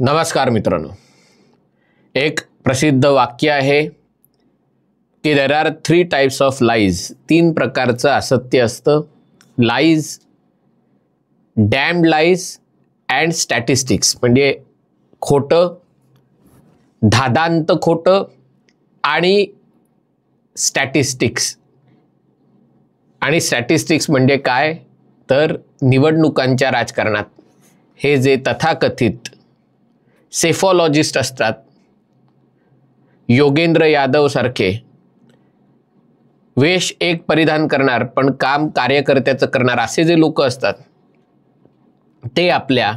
नमस्कार मित्रांनो, एक प्रसिद्ध वाक्य आहे की there are 3 types of lies. 3 प्रकारचं असत्य असतं. Lies, damped lies and statistics, म्हणजे खोटं, धादांत खोटं आणि स्टॅटिस्टिक्स. आणि स्टॅटिस्टिक्स म्हणजे काय तर निवडणुकांच्या राजकारणात हे जे तथाकथित सेफॉलॉजिस्ट असतात, योगेंद्र यादव सारखे वेश एक परिधान करणार पण काम कार्यकर्त्याचं करणार असे जे लोक असतात, ते आपल्या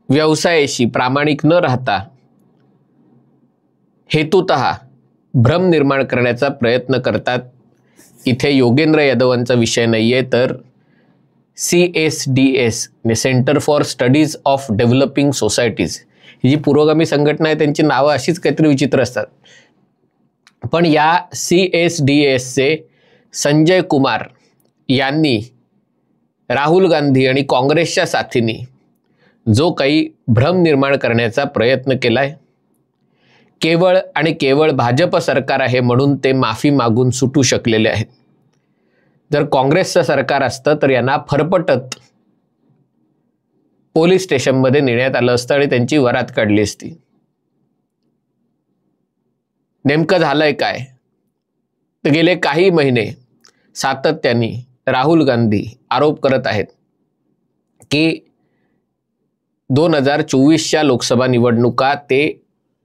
व्यवसायाशी प्रामाणिक न राहता हेतुतः भ्रम निर्माण करण्याचा प्रयत्न करतात. इथे योगेंद्र यादवांचा विषय नाहीये, तर CSDS centre for studies of developing societies ही जी पुरोगामी संघटना आहे त्यांची नावं अशीच काहीतरी विचित्र असतात. पण या CSDSचे संजय कुमार यांनी राहुल गांधी आणि काँग्रेसच्या साथीने जो काही भ्रम निर्माण करण्याचा प्रयत्न केलाय, केवळ आणि केवळ भाजप सरकार आहे म्हणून ते माफी मागून सुटू शकलेले आहेत. जर काँग्रेसचं सरकार असतं तर यांना फरफटत पोलीस स्टेशनमध्ये नेण्यात आलं असतं आणि त्यांची वरात काढली असती. नेमकं झालंय काय तर गेले काही महिने सातत्याने राहुल गांधी आरोप करत आहेत की 2024च्या लोकसभा निवडणुका ते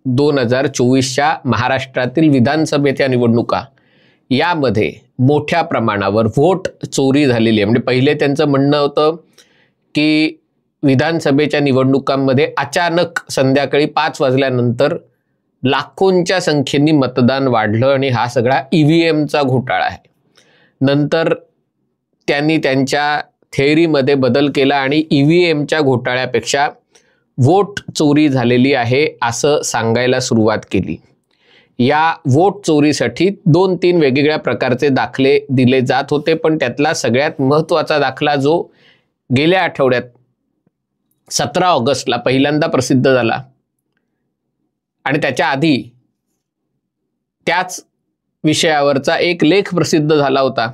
2024च्या महाराष्ट्रातील विधानसभेच्या निवडणुका यामध्ये मोठ्या प्रमाणावर व्होट चोरी झालेली आहे. म्हणजे पहिले त्यांचं म्हणणं होतं की विधानसभेच्या निवडणुकांमध्ये अचानक संध्याकाळी 5 वाजल्यानंतर लाखोंच्या संख्येने मतदान वाढलं आणि हा सगळा EVMचा घोटाळा आहे. नंतर त्यांनी त्यांच्या थेअरीमध्ये बदल केला आणि EVMच्या घोटाळ्यापेक्षा वोट चोरी झालेली आहे असं सांगायला सुरुवात केली. या वोट चोरीसाठी 2-3 वेगवेगळ्या प्रकारचे दाखले दिले जात होते, पण त्यातला सगळ्यात महत्त्वाचा दाखला जो गेल्या आठवड्यात 17 ऑगस्टला पहिल्यांदा प्रसिद्ध झाला आणि त्याच्या आधी त्याच विषयावरचा एक लेख प्रसिद्ध झाला होता,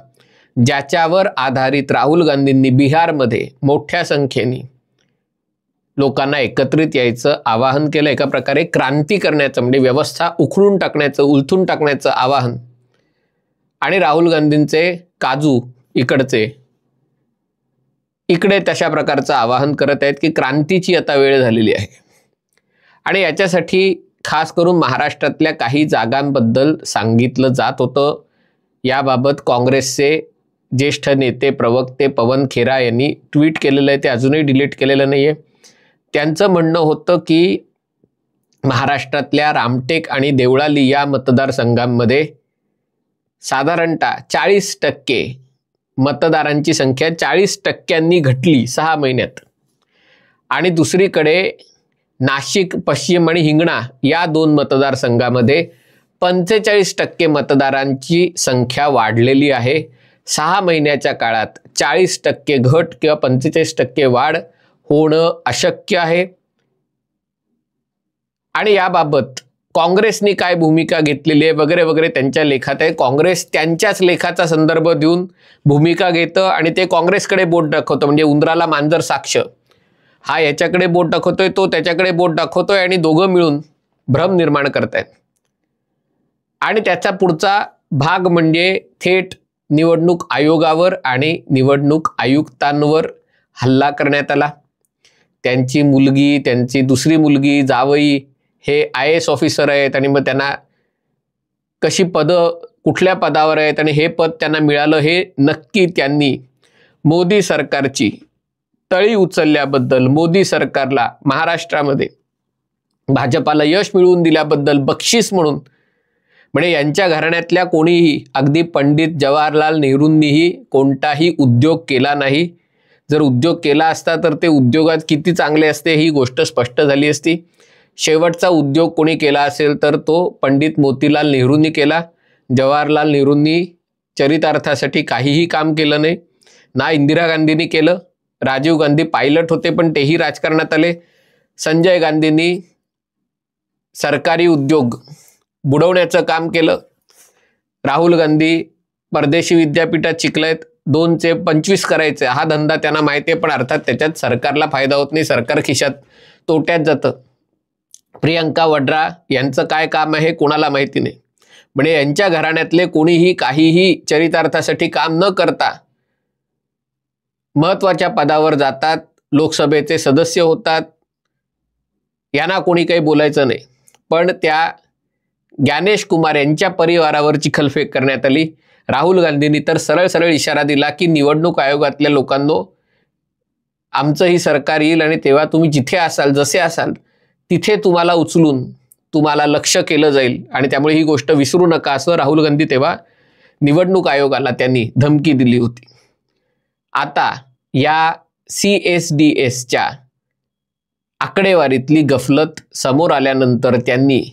ज्याच्यावर आधारित राहुल गांधींनी बिहारमध्ये मोठ्या संख्येने लोकांना एकत्रित यायचं आवाहन केलं. एका प्रकारे क्रांती करण्याचं, म्हणजे व्यवस्था उखडून टाकण्याचं, उलथून टाकण्याचं आवाहन. आणि राहुल गांधींचे काजू इकडे तशा प्रकारचं आवाहन करत आहेत की क्रांतीची आता वेळ झालेली आहे. आणि याच्यासाठी खास करून महाराष्ट्रातल्या काही जागांबद्दल सांगितलं जात होतं. याबाबत काँग्रेसचे ज्येष्ठ नेते प्रवक्ते पवन खेरा यांनी ट्विट केलेलं आहे, ते अजूनही डिलीट केलेलं नाहीये. त्यांचं म्हणणं होतं की महाराष्ट्रातल्या रामटेक आणि देवळाली या मतदारसंघांमध्ये साधारणतः 40% मतदारांची संख्या 40% घटली 6 महिन्यात. आणि दुसरीकडे नाशिक पश्चिम आणि हिंगणा या 2 मतदारसंघामध्ये 45% मतदारांची संख्या वाढलेली आहे. 6 महिन्याच्या काळात 40% घट किंवा 45% वाढ होणं अशक्य आहे. आणि याबाबत काँग्रेसने काय भूमिका घेतलेली आहे वगैरे वगैरे त्यांच्या लेखात आहे. काँग्रेस त्यांच्याच लेखाचा संदर्भ देऊन भूमिका घेतं आणि ते काँग्रेसकडे बोट दाखवतं. म्हणजे उंदराला मांजर साक्ष, हा याच्याकडे बोट दाखवतोय, तो त्याच्याकडे बोट दाखवतोय आणि दोघं मिळून भ्रम निर्माण करतायत. आणि त्याचा पुढचा भाग म्हणजे थेट निवडणूक आयोगावर आणि निवडणूक आयुक्तांवर हल्ला करण्यात आला. त्यांची मुलगी, त्यांची दुसरी मुलगी, जावई हे IAS ऑफिसर आहेत आणि मग त्यांना कशी पदं, कुठल्या पदावर आहेत आणि हे पद त्यांना मिळालं हे नक्की त्यांनी मोदी सरकारची तळी उचलल्याबद्दल, मोदी सरकारला महाराष्ट्रामध्ये भाजपाला यश मिळवून दिल्याबद्दल बक्षीस म्हणून, म्हणजे यांच्या घराण्यातल्या कोणीही, अगदी पंडित जवाहरलाल नेहरूंनीही कोणताही उद्योग केला नाही. जर उद्योग केला असता तर ते उद्योगात किती चांगले असते ही गोष्ट स्पष्ट झाली असती. शेवटचा उद्योग कोणी केला असेल तर तो पंडित मोतीलाल नेहरूंनी केला. जवाहरलाल नेहरूंनी चरितार्थासाठी काहीही काम केलं नाही, ना इंदिरा गांधींनी केलं. राजीव गांधी पायलट होते पण तेही राजकारणात आले. संजय गांधींनी सरकारी उद्योग बुडवण्याचं काम केलं. राहुल गांधी परदेशी विद्यापीठात शिकलेत, 2चे 25 करायचे हा धंदा त्यांना माहिती आहे, पण अर्थात त्याच्यात सरकारला फायदा होत नाही, सरकार खिशात तोट्यात जातं. प्रियंका वड्रा यांचं काय काम आहे कोणाला माहिती नाही. म्हणजे यांच्या घराण्यातले कोणीही काहीही चरितार्थासाठी काम न करता महत्वाच्या पदावर जातात, लोकसभेचे सदस्य होतात, यांना कोणी काही बोलायचं नाही. पण त्या ज्ञानेश कुमार यांच्या परिवारावर चिखलफेक करण्यात आली. राहुल गांधींनी तर सरळ सरळ इशारा दिला की निवडणूक आयोगातल्या लोकांनो, आमचंही सरकार येईल आणि तेव्हा तुम्ही जिथे असाल, जसे असाल तिथे तुम्हाला उचलून तुम्हाला लक्ष केलं जाईल आणि त्यामुळे ही गोष्ट विसरू नका, असं राहुल गांधी तेव्हा निवडणूक आयोगाला त्यांनी धमकी दिली होती. आता या CSDSच्या आकडेवारीतली गफलत समोर आल्यानंतर त्यांनी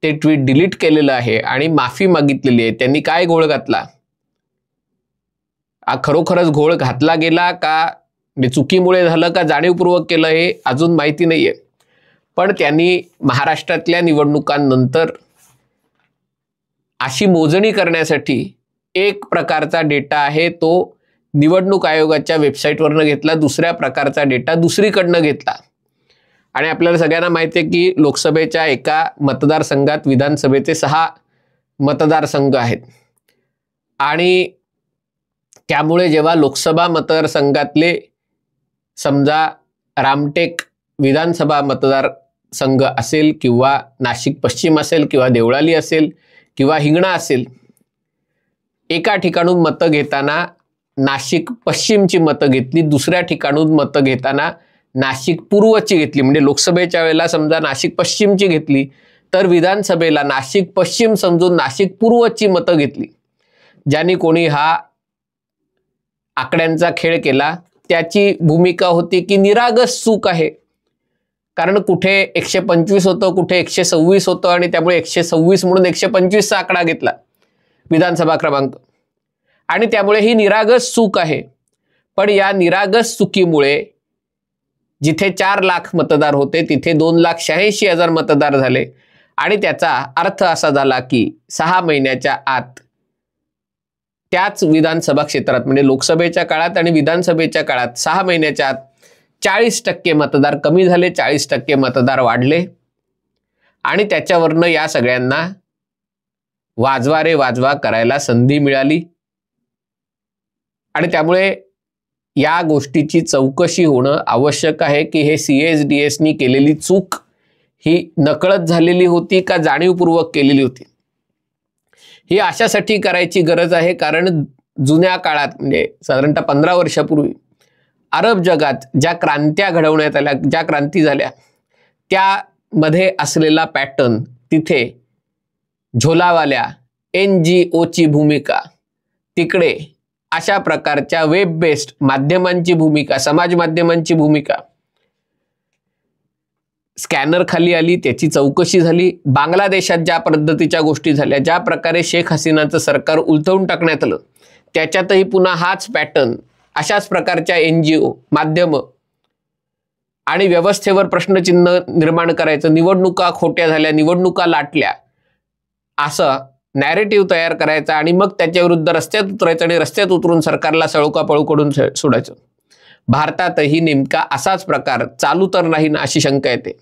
ते ट्विट डिलीट केलेलं आहे आणि माफी मागितलेली आहे. त्यांनी काय घोळ घातला, खरोखरच घोळ घातला गेला का चुकीमुळे झालं का जाणीवपूर्वक केलं हे अजून माहिती नाहीये. पण त्यांनी महाराष्ट्रातल्या निवडणुकांनंतर अशी मोजणी करण्यासाठी एक प्रकारचा डेटा आहे तो निवडणूक आयोगाच्या वेबसाईटवरनं घेतला, दुसऱ्या प्रकारचा डेटा दुसरीकडनं घेतला. आणि आपल्याला सगळ्यांना माहिती आहे की लोकसभेच्या एका मतदारसंघात विधानसभेचे 6 मतदारसंघ आहेत आणि त्यामुळे जेव्हा लोकसभा मतदारसंघातले समजा रामटेक विधानसभा मतदारसंघ असेल किंवा नाशिक पश्चिम असेल किंवा देवळाली असेल किंवा हिंगणा असेल, एका ठिकाणून मतं घेताना नाशिक पश्चिमची मतं घेतली, दुसऱ्या ठिकाणून मतं घेताना नाशिक पूर्वची घेतली. म्हणजे लोकसभेच्या वेळेला समजा नाशिक पश्चिमची घेतली तर विधानसभेला नाशिक पश्चिम समजून नाशिक पूर्वची मतं घेतली. ज्यांनी कोणी हा आकड्यांचा खेळ केला त्याची भूमिका होती की निरागस चूक आहे, कारण कुठे 125 होतं, कुठे 126 होतं आणि त्यामुळे 126 म्हणून 125चा आकडा घेतला विधानसभा क्रमांक आणि त्यामुळे ही निरागस चूक आहे. पण या निरागस चुकीमुळे जिथे 4 लाख मतदार होते तिथे 2,86,000 मतदार झाले आणि त्याचा अर्थ असा झाला की 6 महिन्याच्या आत त्याच विधानसभा क्षेत्रात म्हणजे लोकसभेच्या काळात आणि विधानसभेच्या काळात 6 महिन्याच्या आत 40% मतदार कमी झाले, 40% मतदार वाढले आणि त्याच्यावरनं या सगळ्यांना वाजवा रे वाजवा करायला संधी मिळाली. आणि त्यामुळे या गोष्टीची चौकशी होणं आवश्यक आहे की हे CSDSनी केलेली चूक ही नकळत झालेली होती का जाणीवपूर्वक केलेली होती. ही अशासाठी करायची गरज आहे कारण जुन्या काळात म्हणजे साधारणतः 15 वर्षापूर्वी अरब जगात ज्या क्रांत्या घडवण्यात आल्या, ज्या क्रांती झाल्या त्यामध्ये असलेला पॅटर्न तिथे झोलावाल्या NGOची भूमिका, तिकडे अशा प्रकारच्या वेब बेस्ड माध्यमांची भूमिका, समाज माध्यमांची भूमिका स्कॅनर खाली आली, त्याची चौकशी झाली. बांगलादेशात ज्या पद्धतीच्या गोष्टी झाल्या, ज्या प्रकारे शेख हसीनाचं सरकार उलथवून टाकण्यात आलं, त्याच्यातही पुन्हा हाच पॅटर्न, अशाच प्रकारच्या NGO माध्यम आणि व्यवस्थेवर प्रश्नचिन्ह निर्माण करायचं, निवडणुका खोट्या झाल्या, निवडणुका लाटल्या, असं नॅरेटिव्ह तयार करायचा आणि मग त्याच्या विरुद्ध रस्त्यात उतरायचं आणि रस्त्यात उतरून सरकारला सळोकापळू करून सोडायचं. भारतातही नेमका असाच प्रकार चालू तर नाही ना अशी शंका येते.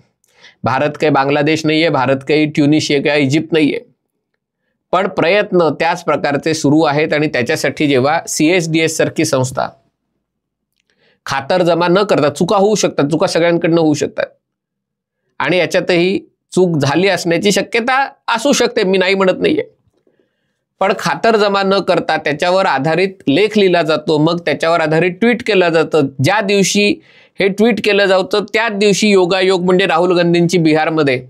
भारत काही बांगलादेश नाहीये, भारत काही ट्युनिशिया किंवा इजिप्त नाहीये, पण प्रयत्न त्याच प्रकारचे सुरू आहेत. आणि त्याच्यासाठी जेव्हा CSDS सारखी संस्था खातरजमा न करता, चुका होऊ शकतात, चुका सगळ्यांकडनं होऊ शकतात आणि याच्यातही चूक झाली असण्याची शक्यता असू शकते, मी नाही म्हणत नाहीये, पण खातरजमा न करता त्याच्यावर आधारित लेख लिहिला जातो, मग त्याच्यावर आधारित ट्विट केलं जातं. ज्या दिवशी हे ट्विट केलं जातं त्याच दिवशी योगायोग म्हणजे राहुल गांधींची बिहारमध्ये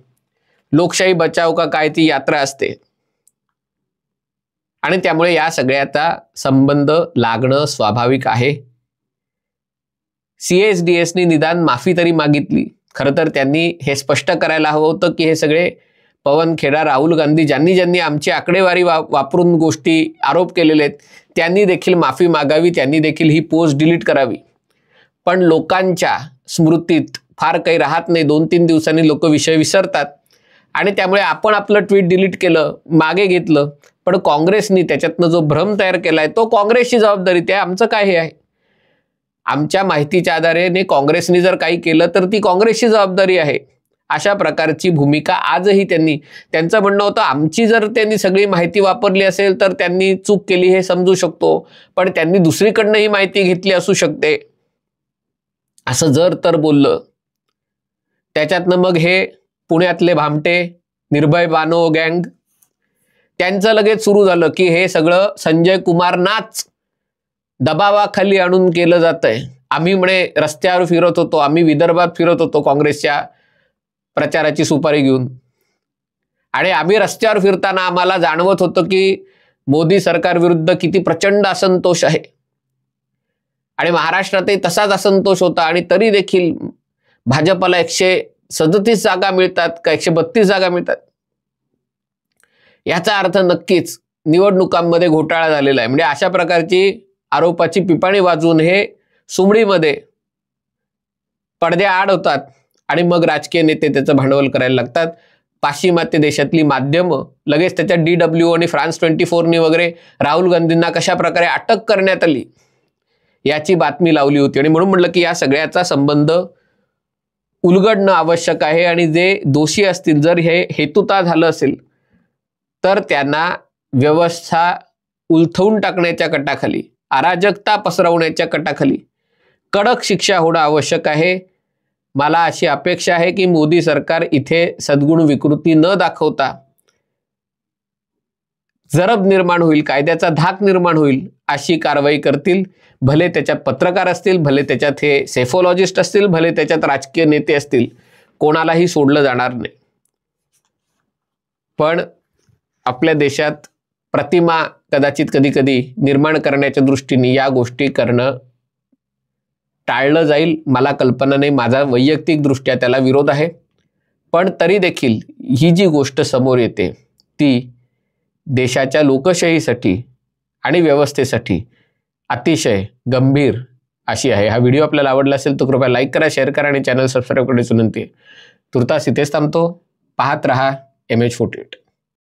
लोकशाही बचाव का काय ती यात्रा असते आणि त्यामुळे या सगळ्याचा संबंध लागणं स्वाभाविक आहे. CSDSनी निदान माफी तरी मागितली. खरं तर त्यांनी हे स्पष्ट करायला हवं होतं की हे सगळे पवन खेडा, राहुल गांधी, ज्यांनी आमची आकडेवारी वापरून गोष्टी आरोप केलेले आहेत त्यांनी देखील माफी मागावी, त्यांनी देखील ही पोस्ट डिलीट करावी. पण लोकांच्या स्मृतीत फार काही राहत नाही. 2-3 दिवसांनी लोक विषय विसरतात आणि त्यामुळे आपण आपलं ट्विट डिलीट केलं, मागे घेतलं. पण काँग्रेसनी त्याच्यातनं जो भ्रम तयार केलाय तो काँग्रेसची जबाबदारी. ते आमचं काय हे आहे? आमच्या माहितीच्या आधारे काँग्रेसनी जर काही केलं तर ती काँग्रेसची जबाबदारी आहे. अशा प्रकारची भूमिका आजही त्यांचं म्हणणं होतं आमची जर त्यांनी सगळी माहिती वापरली असेल तर त्यांनी चूक केली हे समजू शकतो, पण त्यांनी दुसरीकडनं ही माहिती घेतली असू शकते असं जर तर बोललं. त्याच्यातनं मग हे पुण्यातले भामटे, निर्भय बानो गँग, त्यांचं लगेच सुरू झालं की हे सगळं संजय कुमारनाच दबावाखाली आणून केलं जातंय. आम्ही म्हणे रस्त्यावर फिरत होतो, आम्ही विदर्भात फिरत होतो काँग्रेसच्या प्रचाराची सुपारी घेऊन, आणि आम्ही रस्त्यावर फिरताना आम्हाला जाणवत होतं की मोदी सरकार विरुद्ध किती प्रचंड असंतोष आहे आणि महाराष्ट्रातही तसाच असंतोष होता, आणि तरी देखील भाजपला 137 जागा मिळतात का 132 जागा मिळतात. याचा अर्थ नक्कीच निवडणुकांमध्ये घोटाळा झालेला आहे. म्हणजे अशा प्रकारची आरोपाची पिपाणी वाजवून हे सुमडीमध्ये पडद्याआड होतात आणि मग राजकीय नेते त्याचं भांडवल करायला लागतात. पाश्चिमात्य देशातली माध्यमं लगेच त्याच्यात DW आणि फ्रान्स 24 वगैरे राहुल गांधींना कशा प्रकारे अटक करण्यात आली याची बातमी लावली होती, आणि म्हणून म्हटलं की या सगळ्याचा संबंध उलगडणं आवश्यक आहे. आणि जे दोषी असतील, जर हे हेतुता झालं असेल तर त्यांना व्यवस्था उलथवून टाकण्याच्या कटाखाली, अराजकता पसरवण्याच्या कटाखाली कडक शिक्षा होणं आवश्यक आहे. मला अशी अपेक्षा आहे की मोदी सरकार इथे सद्गुण विकृती न दाखवता जरब निर्माण होईल, कायद्याचा धाक निर्माण होईल अशी कारवाई करतील. भले त्याच्यात पत्रकार असतील, भले त्याच्यात हे सेफोलॉजिस्ट असतील, भले त्याच्यात राजकीय नेते असतील, कोणालाही सोडलं जाणार नाही. पण आपल्या देशात प्रतिमा कदाचित कधी निर्माण करण्याच्या दृष्टीने या गोष्टी करणं टाळलं जाईल. मला कल्पना नाही, माझा वैयक्तिक दृष्ट्या त्याला विरोध आहे. पण तरी देखील ही जी गोष्ट समोर येते ती देशाच्या लोकशाहीसाठी आणि व्यवस्थेसाठी अतिशय गंभीर अशी आहे. हा व्हिडिओ आपल्याला आवडला असेल तर कृपया लाईक करा, शेअर करा आणि चॅनल सबस्क्राईब करण्याची विनंती आहे. तुर्तास इथेच थांबतो. पाहत रहा MH48.